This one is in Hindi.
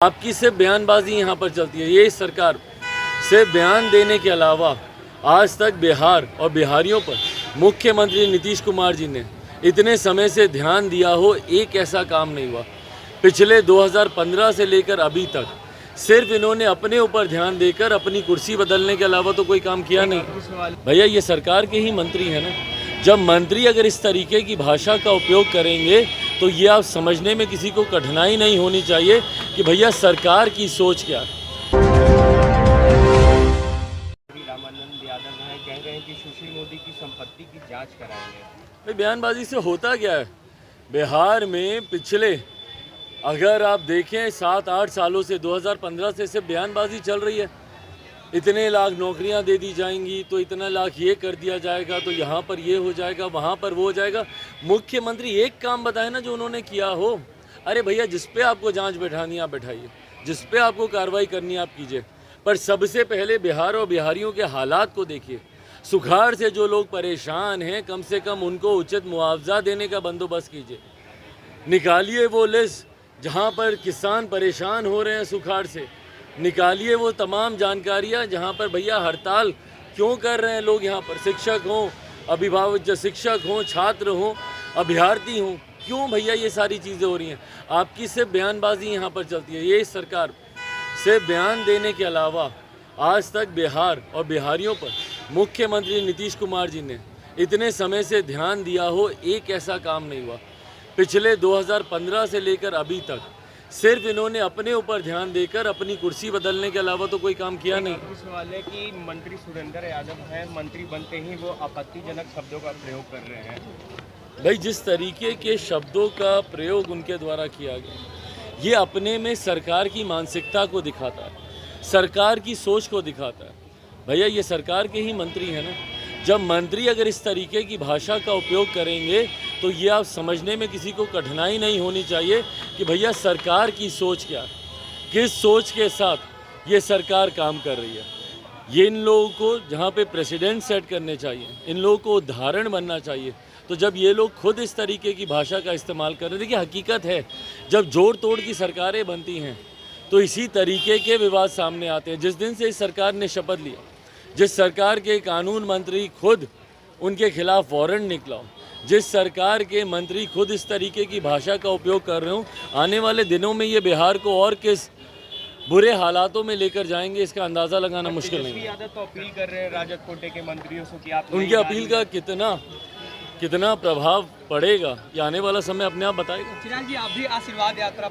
आपकी सिर्फ बयानबाजी यहाँ पर चलती है। ये सरकार सिर्फ बयान देने के अलावा आज तक बिहार और बिहारियों पर मुख्यमंत्री नीतीश कुमार जी ने इतने समय से ध्यान दिया हो, एक ऐसा काम नहीं हुआ। पिछले 2015 से लेकर अभी तक सिर्फ इन्होंने अपने ऊपर ध्यान देकर अपनी कुर्सी बदलने के अलावा तो कोई काम किया नहीं। भैया ये सरकार के ही मंत्री हैं ना। जब मंत्री अगर इस तरीके की भाषा का उपयोग करेंगे तो ये आप समझने में किसी को कठिनाई नहीं होनी चाहिए कि भैया सरकार की सोच क्या है। रामानंद यादव हैं, कह रहे हैं कि सुशील मोदी की संपत्ति की जांच कराएंगे। भाई बयानबाजी से होता क्या है? बिहार में पिछले अगर आप देखें 7-8 सालों से 2015 से सिर्फ बयानबाजी चल रही है। इतने लाख नौकरियां दे दी जाएंगी, तो इतना लाख ये कर दिया जाएगा, तो यहाँ पर ये हो जाएगा, वहाँ पर वो हो जाएगा। मुख्यमंत्री एक काम बताए ना जो उन्होंने किया हो। अरे भैया जिस पे आपको जांच बैठानी है आप बैठाइए, जिस पे आपको कार्रवाई करनी है आप कीजिए, पर सबसे पहले बिहार और बिहारियों के हालात को देखिए। सुखाड़ से जो लोग परेशान हैं कम से कम उनको उचित मुआवजा देने का बंदोबस्त कीजिए। निकालिए वो लिस्ट जहाँ पर किसान परेशान हो रहे हैं सुखाड़ से, निकालिए वो तमाम जानकारियाँ जहाँ पर भैया हड़ताल क्यों कर रहे हैं लोग। यहाँ पर शिक्षक हों, अभिभावक शिक्षक हों, छात्र हों, अभ्यर्थी हों, क्यों भैया ये सारी चीज़ें हो रही हैं? आपकी सिर्फ बयानबाजी यहाँ पर चलती है। ये सरकार सिर्फ बयान देने के अलावा आज तक बिहार और बिहारियों पर मुख्यमंत्री नीतीश कुमार जी ने इतने समय से ध्यान दिया हो, एक ऐसा काम नहीं हुआ। पिछले 2015 से लेकर अभी तक सिर्फ इन्होंने अपने ऊपर ध्यान देकर अपनी कुर्सी बदलने के अलावा तो कोई काम किया नहीं। सवाल है कि मंत्री सुरेंद्र यादव हैं, मंत्री बनते ही वो आपत्तिजनक शब्दों का प्रयोग कर रहे हैं। भाई जिस तरीके के शब्दों का प्रयोग उनके द्वारा किया गया, ये अपने में सरकार की मानसिकता को दिखाता है, सरकार की सोच को दिखाता है। भैया ये सरकार के ही मंत्री हैं ना। जब मंत्री अगर इस तरीके की भाषा का उपयोग करेंगे तो ये आप समझने में किसी को कठिनाई नहीं होनी चाहिए कि भैया सरकार की सोच क्या है, किस सोच के साथ ये सरकार काम कर रही है। ये इन लोगों को जहाँ पे प्रेसिडेंट सेट करने चाहिए, इन लोगों को उदाहरण बनना चाहिए। तो जब ये लोग खुद इस तरीके की भाषा का इस्तेमाल कर रहे हैं, देखिए हकीकत है जब जोड़ तोड़ की सरकारें बनती हैं तो इसी तरीके के विवाद सामने आते हैं। जिस दिन से इस सरकार ने शपथ लिया, जिस सरकार के कानून मंत्री खुद उनके खिलाफ वारंट निकला हो, जिस सरकार के मंत्री खुद इस तरीके की भाषा का उपयोग कर रहे हो, आने वाले दिनों में ये बिहार को और किस बुरे हालातों में लेकर जाएंगे इसका अंदाज़ा लगाना मुश्किल नहीं है। तो अपील कर रहे हैं राजद कोटे के मंत्रियों से कि आप उनकी अपील का कितना प्रभाव पड़ेगा ये आने वाला समय अपने आप बताएगा। चिराग जी, आप भी आशीर्वाद यात्रा